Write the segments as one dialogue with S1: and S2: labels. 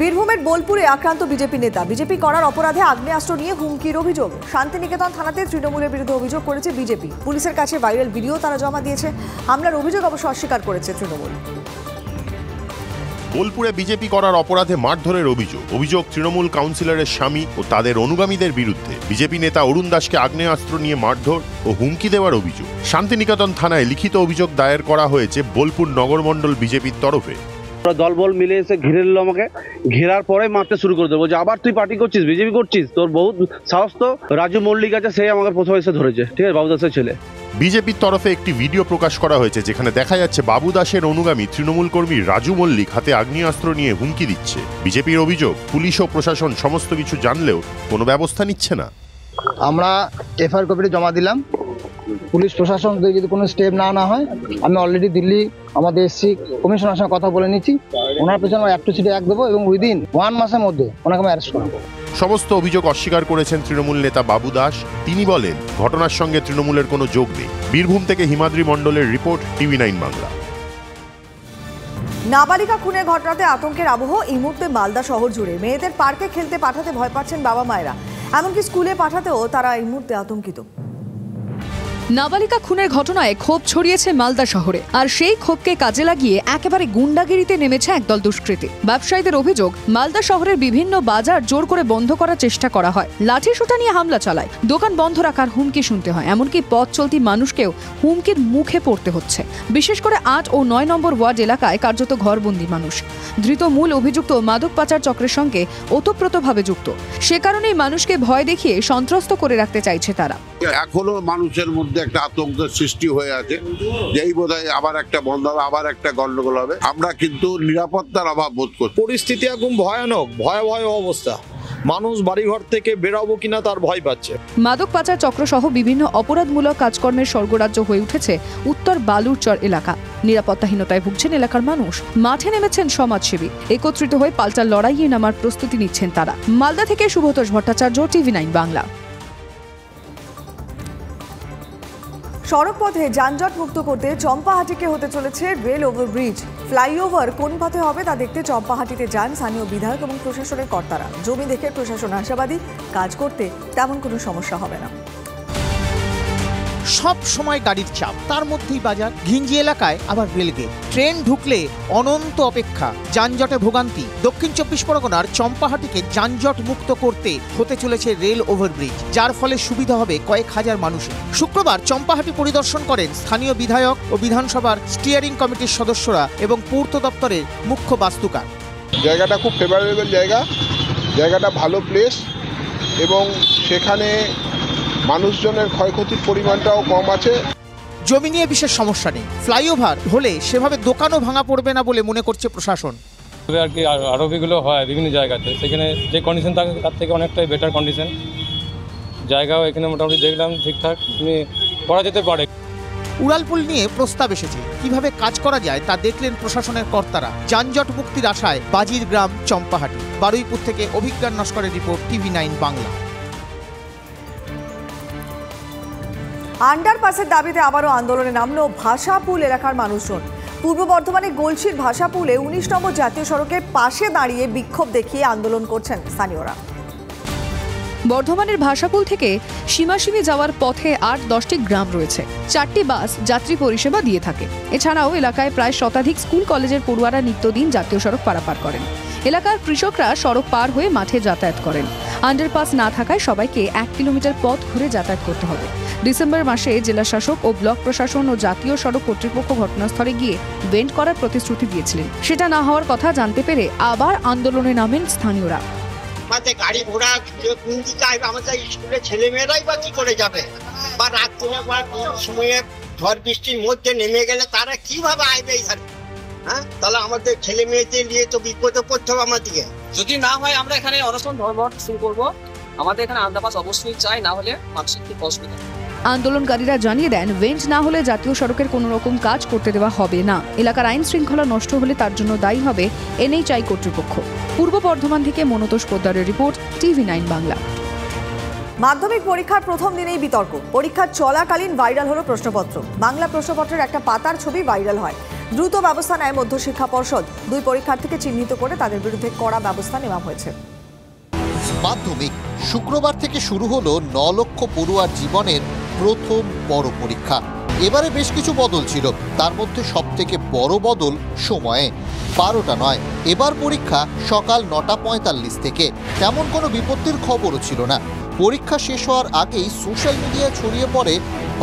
S1: বীরভূমের বোলপুরে আক্রান্ত বিজেপি নেতা। বিজেপি করার অপরাধে আগ্নেয়াস্ত্র নিয়ে হুমকির অভিযোগ। শান্তিনিকেতন থানাতে তৃণমূলের বিরুদ্ধে অভিযোগ করেছে বিজেপি। পুলিশের কাছে ভাইরাল ভিডিও তারা জমা দিয়েছে। হামলার অভিযোগ অবশ্য অস্বীকার করেছে তৃণমূল।
S2: বোলপুরে বিজেপি করার অপরাধে মারধরের অভিযোগ তৃণমূল কাউন্সিলরের স্বামী ও তাদের অনুগামীদের বিরুদ্ধে। বিজেপি নেতা অরুণ দাসকে আগ্নেয়াস্ত্র নিয়ে মারধর ও হুমকি দেওয়ার অভিযোগ। শান্তিনিকেতন থানায় লিখিত অভিযোগ দায়ের করা হয়েছে বোলপুর নগরমণ্ডল বিজেপির তরফে।
S3: দলবল মিলে এসে ঘিরে নিল আমাকে, ঘেরার পরে মারতে শুরু করে দেবো যে আবার তুই পার্টি করছিস, বিজেপি করছিস, তোর বহুত সাহস। তো রাজু মল্লিক আছে, সে আমাকে প্রথমে এসে ধরেছে, ঠিক আছে, বাবু দাসের ছেলে।
S2: বিজেপির তরফে একটি ভিডিও প্রকাশ করা হয়েছে যেখানে দেখা যাচ্ছে বাবু দাসের অনুগামী তৃণমূল কর্মী রাজু মল্লিক হাতে আগ্নেয়াস্ত্র নিয়ে হুমকি দিচ্ছে। বিজেপির অভিযোগ পুলিশ ও প্রশাসন সমস্ত কিছু জানলেও কোনো ব্যবস্থা নিচ্ছে না।
S4: আমরা এফআইআর কপিটি জমা দিলাম। পুলিশ প্রশাসন যদি কোনো স্টেপ না হয়, আমি অলরেডি দিল্লি আমাদের এসসি কমিশনার সঙ্গে কথা বলে নিচ্ছি। ওনার পেছনে আমরা 1 to 1 দেবো এবং উইদিন 1 মাসের মধ্যে ওনাকে আমি অ্যারেস্ট করবো।
S2: সমস্ত অভিযোগ অস্বীকার করেছেন তৃণমূল নেতা বাবু দাস। তিনি বলেন ঘটনার সঙ্গে তৃণমূলের কোনো যোগ নেই। বীরভূম থেকে হিমাদ্রি মণ্ডলের রিপোর্ট, TV9 বাংলা।
S1: নাবালিকা খুনের ঘটনাতে আতঙ্কের আবহ এই মুহূর্তে মালদা শহর জুড়ে। মেয়েদের পার্কে খেলতে পাঠাতে ভয় পাচ্ছেন বাবা মায়েরা, এমনকি স্কুলে পাঠাতেও তারা এই মুহূর্তে আতঙ্কিত।
S5: নাবালিকা খুনের ঘটনায় ক্ষোভ ছড়িয়েছে মালদা শহরে, আর সেই ক্ষোভকে কাজে লাগিয়ে একেবারে গুন্ডাগিরিতে নেমেছে একদল দুষ্কৃতী। ব্যবসায়ীদের অভিযোগ, মালদা শহরের বিভিন্ন বাজার জোর করে বন্ধ করার চেষ্টা করা হয়, লাঠি সোঁটা নিয়ে হামলা চালায়, দোকান বন্ধ রাখার হুমকি শুনতে হয়, এমনকি পথ চলতি মানুষকেও হুমকির মুখে পড়তে হচ্ছে। বিশেষ করে 8 ও 9 নম্বর ওয়ার্ড এলাকায় কার্যত ঘরবন্দি মানুষ। ধৃত মূল অভিযুক্ত মাদক পাচার চক্রের সঙ্গে ওতপ্রোতভাবে যুক্ত। সে কারণেই মানুষকে ভয় দেখিয়ে সন্ত্রস্ত করে রাখতে চাইছে তারা।
S6: এখনো মানুষের মধ্যে একটা আতঙ্কের সৃষ্টি হয়ে আছে, যেই বোধহয় আবার একটা বন্ধ হবে, আবার একটা গন্ডগোল হবে। আমরা কিন্তু নিরাপত্তার অভাব বোধ করছি।
S7: পরিস্থিতি এখন ভয়ানক, ভয়াবহ অবস্থা। মানুষ বাড়িঘর থেকে বেরাবো কিনা তার ভয় পাচ্ছে।
S5: মাদক পাচার চক্র সহ বিভিন্ন অপরাধমূলক কাজকর্মের স্বর্গরাজ্য হয়ে উঠেছে উত্তর বালুরচর এলাকা। নিরাপত্তাহীনতায় ভুগছেন এলাকার মানুষ। মাঠে নেমেছেন সমাজসেবী। একত্রিত হয়ে পাল্টা লড়াইয়ে নামার প্রস্তুতি নিচ্ছেন তারা। মালদা থেকে শুভতোষ ভট্টাচার্য, TV9 বাংলা।
S1: সড়ক পথে যানজট মুক্ত করতে চম্পাহাটিকে হতে চলেছে রেল ওভারব্রিজ। ফ্লাইওভার কোন পথে হবে তা দেখতে চম্পাহাটিতে যান স্থানীয় বিধায়ক এবং প্রশাসনের কর্তারা। জমি দেখে প্রশাসন আশাবাদী কাজ করতে তেমন কোনো সমস্যা হবে না।
S8: সব সময় গাড়ির চাপ, তার মধ্যেই বাজার, ঘিঞ্জি এলাকায় আবার রেলগেট। ট্রেন ঢুকলে অনন্ত অপেক্ষা, যানজটে ভোগান্তি। দক্ষিণ 24 পরগনার চম্পাহাটিকে যানজট মুক্ত করতে হতে চলেছে রেল ওভারব্রিজ, যার ফলে সুবিধা হবে কয়েক হাজার মানুষের। শুক্রবার চম্পাহাটি পরিদর্শন করেন স্থানীয় বিধায়ক ও বিধানসভার স্টিয়ারিং কমিটির সদস্যরা এবং পূর্ত দপ্তরের মুখ্য বাস্তুকার।
S9: জায়গাটা খুব ফেভারেবল জায়গাটা ভালো প্লেস এবং সেখানে মানুষজনের ক্ষয়ক্ষতির পরিমাণটাও কম আছে।
S8: জমি নিয়ে বিশেষ সমস্যা নেই। ফ্লাইওভার হলে সেভাবে দোকানও ভাঙা পড়বে না বলে মনে করছে প্রশাসন।
S10: আর কি আরোপিগুলো হয় বিভিন্ন জায়গাতে, সেখানে যে কন্ডিশন থাকে তার থেকে অনেকটাই বেটার কন্ডিশন। জায়গাও এখানে মোটামুটি দেখলাম ঠিকঠাক করা যেতে পারে।
S8: উড়ালপুল নিয়ে প্রস্তাব এসেছে, কিভাবে কাজ করা যায় তা দেখলেন প্রশাসনের কর্তারা। যানজট মুক্তির আশায় বাজির গ্রাম চম্পাহাটি। বারুইপুর থেকে অভিজ্ঞান নস্করের রিপোর্ট, TV9 বাংলা।
S1: আন্ডারপাসের দাবিতে আবারও আন্দোলনে নামলো ভাষাপুল এলাকার মানুষজন। পূর্ব বর্ধমানে গলসির ভাষাপুলে 19 নম্বর জাতীয় সড়কের পাশে দাঁড়িয়ে বিক্ষোভ দেখিয়ে আন্দোলন করছেন স্থানীয়রা।
S5: বর্ধমানের ভাষাপুল থেকে সীমাসীমে যাওয়ার পথে 8-10টি গ্রাম রয়েছে। 4টি বাস যাত্রী পরিষেবা দিয়ে থাকে। এছাড়াও এলাকায় প্রায় শতাধিক স্কুল কলেজের পড়ুয়ারা নিত্যদিন জাতীয় সড়ক পারাপার করেন। এলাকার কৃষকরা সড়ক পার হয়ে মাঠে যাতায়াত করেন। আন্ডারপাস না থাকায় সবাইকে 1 কিলোমিটার পথ ঘুরে যাতায়াত করতে হবে। ডিসেম্বর মাসে জেলা শাসক ও ব্লক প্রশাসন ও জাতীয় সড়ক কর্তৃপক্ষ ঘটনাস্থলে গিয়ে বেন্ড করার প্রতিশ্রুতি দিয়েছিলেন। সেটা না হওয়ার কথা জানতে পেরে আবার আন্দোলনে নামেন স্থানীয়রা।
S11: গাড়ি ঘোড়া কোন দিকে আসবে, আমাদের স্কুলের ছেলেমেয়েরাই বা কি করে যাবে, বা রাত্রে বা কোন সময়ে ঝড় বৃষ্টির মধ্যে নেমে গেলে তারা কিভাবে আসবে? হ্যাঁ, তাহলে আমাদের ছেলে মেয়েদের নিয়ে তো বিপদে পড়তে হবে আমাদেরকে।
S12: যদি না হয় আমরা এখানে অনশন ধর্মঘট শুরু করবো। আমাদের এখানে আন্ডারপাস অবশ্যই চাই, না হলে মানুষের খুব অসুবিধা।
S5: আন্দোলনকারীরা জানিয়ে দেন, ভেন্ট না হলে জাতীয় সড়কের কোনো রকম কাজ করতে দেওয়া হবে না। এলাকার আইন শৃঙ্খলা নষ্ট হলে তার জন্য দায়ী হবে NHI কর্তৃপক্ষ। পূর্ব বর্ধমান থেকে মনতোষ পোদ্দারের রিপোর্ট, TV9 বাংলা।
S1: মাধ্যমিক পরীক্ষার প্রথম দিনেই বিতর্ক। পরীক্ষা চলাকালীন ভাইরাল হলো প্রশ্নপত্র। বাংলা প্রশ্নপত্রের একটা পাতার ছবি ভাইরাল হয়। দ্রুত ব্যবস্থা নেয় মধ্যশিক্ষা পর্ষদ। 2 পরীক্ষার্থীকে চিহ্নিত করে তাদের বিরুদ্ধে কড়া ব্যবস্থা নেওয়া হয়েছে।
S13: মাধ্যমিক শুক্রবার থেকে শুরু হলো 9 লক্ষ পড়ুয়ার জীবনের প্রথম বড় পরীক্ষা। এবারে বেশ কিছু বদল ছিল, তার মধ্যে সবথেকে বড় বদল সময়ে। 12টা নয়, এবার পরীক্ষা সকাল 9:45 থেকে। তেমন কোনো বিপত্তির খবরও ছিল না। পরীক্ষা শেষ হওয়ার আগেই সোশ্যাল মিডিয়ায় ছড়িয়ে পড়ে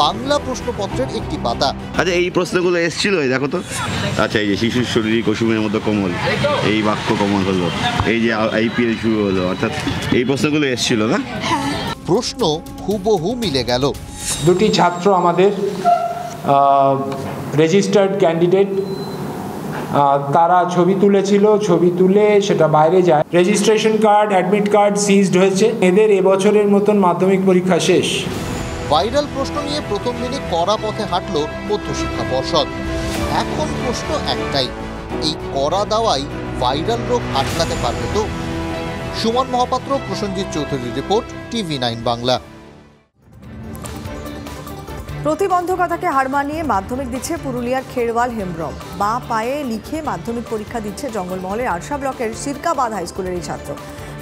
S13: বাংলা প্রশ্নপত্রের একটি পাতা।
S14: আচ্ছা, এই প্রশ্নগুলো এসেছিল, দেখো তো। আচ্ছা, এই যে শিশুর শরীরে কুসুমের মতো কোমল, এই বাক্য কোমল হলো, এই যে আইপিএল শুরু হলো, অর্থাৎ এই প্রশ্নগুলো এসেছিল না?
S13: প্রশ্ন হুবহু মিলে গেল।
S15: দুটি ছাত্র আমাদের রেজিস্টার্ড ক্যান্ডিডেট, তারা ছবি তুলেছিল, ছবি তুলে সেটা বাইরে যায়। Registration card, admit card ceased হয়েছে। এদের এবছরের মতন মাধ্যমিক পরীক্ষা শেষ।
S13: ভাইরাল প্রশ্ন নিয়ে প্রথম দিনে কড়া পথে হাঁটল মধ্যশিক্ষা পর্ষদ। এখন প্রশ্ন একটাই, এই কড়া দাওয়াই ভাইরাল রোগ আটকাতে পারবে তো? সুমন মহাপাত্র, প্রসেনজিৎ চৌধুরীর রিপোর্ট, TV9 বাংলা।
S1: প্রতিবন্ধকতাকে হার মানিয়ে মাধ্যমিক দিচ্ছে পুরুলিয়ার খেরওয়াল হেমব্রম। বাঁ পায়ে লিখে মাধ্যমিক পরীক্ষা দিচ্ছে জঙ্গলমহলের আরশা ব্লকের সিরকাবাদ হাই স্কুলের এই ছাত্র।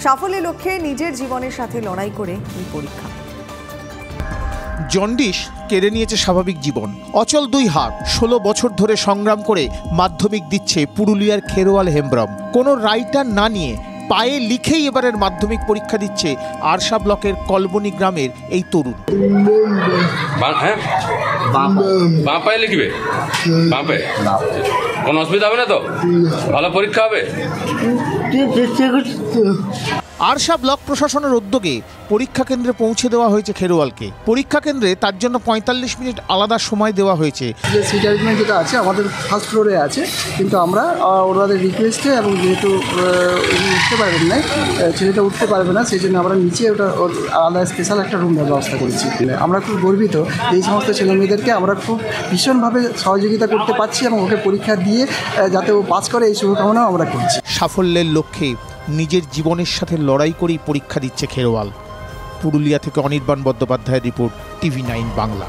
S1: সাফল্যের লক্ষ্যে নিজের জীবনের সাথে লড়াই করে এই পরীক্ষা।
S8: জন্ডিস কেড়ে নিয়েছে স্বাভাবিক জীবন, অচল 2 হাত। 16 বছর ধরে সংগ্রাম করে মাধ্যমিক দিচ্ছে পুরুলিয়ার খেরওয়াল হেমব্রম। কোনো রাইটার না নিয়ে পায়ে লিখেই এবারের মাধ্যমিক পরীক্ষা দিচ্ছে আরশা ব্লকের কলবনি গ্রামের এই তরুণ।
S16: বাঁ পায়ে লিখবে? বাঁ পায়ে কোনো অসুবিধা হবে না তো? ভালো পরীক্ষা হবে।
S8: আরশা ব্লক প্রশাসনের উদ্যোগে পরীক্ষা কেন্দ্রে পৌঁছে দেওয়া হয়েছে খেরোয়ালকে। পরীক্ষা কেন্দ্রে তার জন্য 45 মিনিট আলাদা সময় দেওয়া হয়েছে।
S17: যে সিট অ্যারেঞ্জমেন্ট যেটা আছে আমাদের ফার্স্ট ফ্লোরে আছে, কিন্তু আমরা ওনাদের রিকোয়েস্টে এবং যেহেতু উঠতে পারবেন না, ছেলেটা উঠতে পারবে না, সেই জন্য আমরা নিচে ওটা আলাদা স্পেশাল একটা রুম ব্যবস্থা করেছি। আমরা খুব গর্বিত এই সমস্ত ছেলেমেয়েদেরকে আমরা খুব ভীষণভাবে সহযোগিতা করতে পারছি এবং ওকে পরীক্ষা দিয়ে যাতে ও পাস করে এই শুভকামনাও আমরা করছি।
S8: সাফল্যের লক্ষ্যে নিজের জীবনের সাথে লড়াই করেই পরীক্ষা দিচ্ছে খেরোয়াল। পুরুলিয়া থেকে অনির্বাণ বন্দ্যোপাধ্যায়ের রিপোর্ট, TV9 বাংলা।